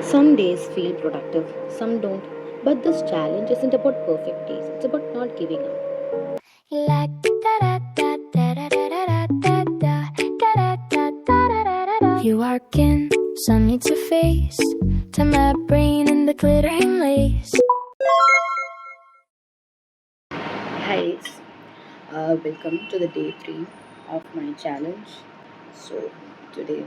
Some days feel productive, some don't. But this challenge isn't about perfect days, it's about not giving up. You arcing some need to face to my brain in the glittering lace. Hi, guys. Welcome to the day 3 of my challenge. So, today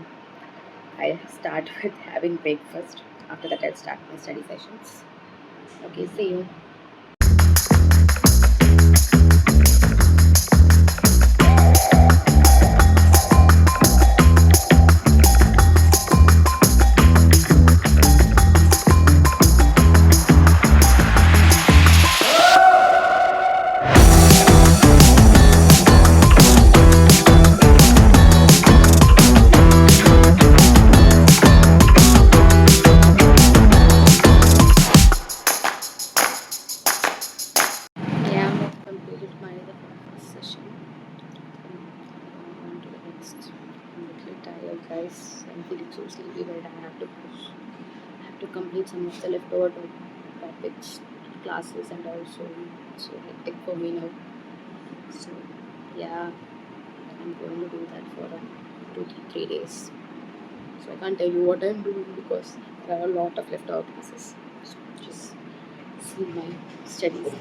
I'll start with having breakfast. After that, I'll start my study sessions. Okay, see you. Yeah, I've completed my breakfast session. On to the next. I'm a little tired, guys. I'm feeling so sleepy, but I have to push. I have to complete some of the leftover topics, classes, and also it's so hectic for me now. So, yeah, I'm going to do that for 2 3 days. So I can't tell you what I'm doing because there are a lot of leftover classes. So just see my studies.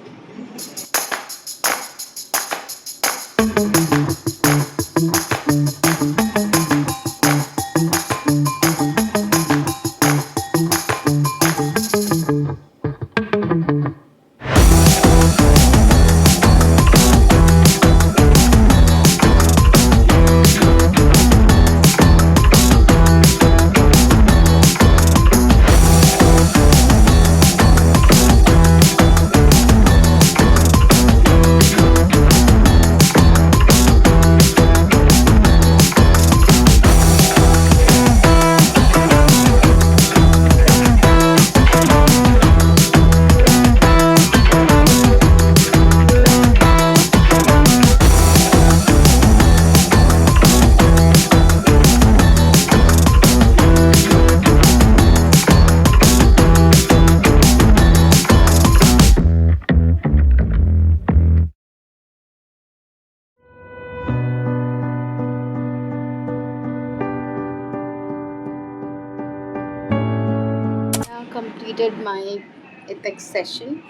Now completed my ethics session.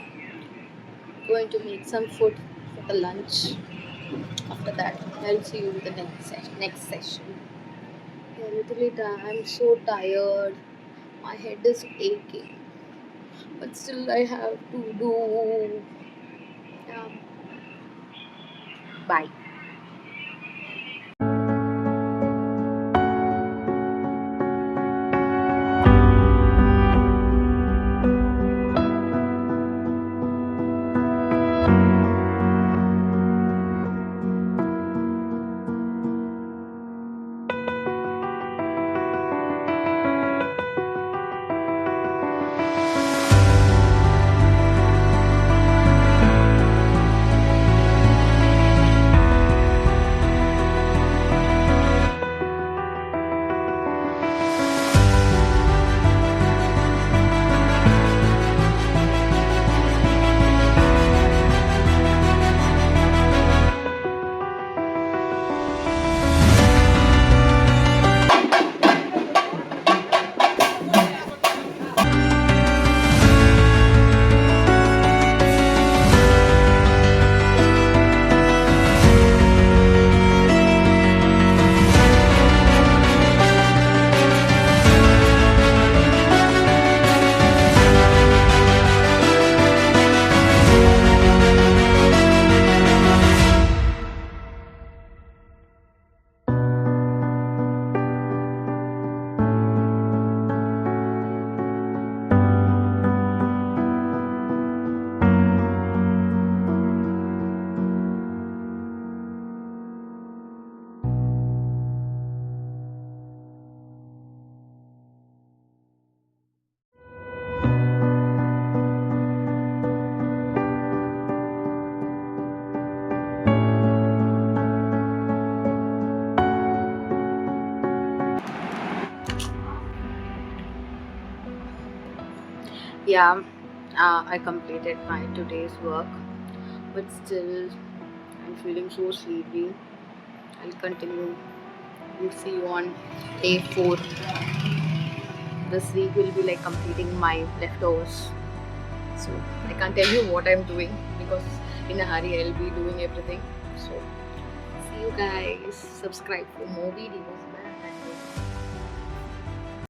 Going to make some food for the lunch. After that, I'll see you in the next session. Yeah, literally, I'm so tired. My head is aching, but still I have to do. Yeah. Bye. Yeah, I completed my today's work, but still I'm feeling so sleepy. I'll continue. We'll see you on day 4. This week will be like completing my leftovers. So I can't tell you what I'm doing because in a hurry I'll be doing everything. So see you guys. Subscribe for more videos.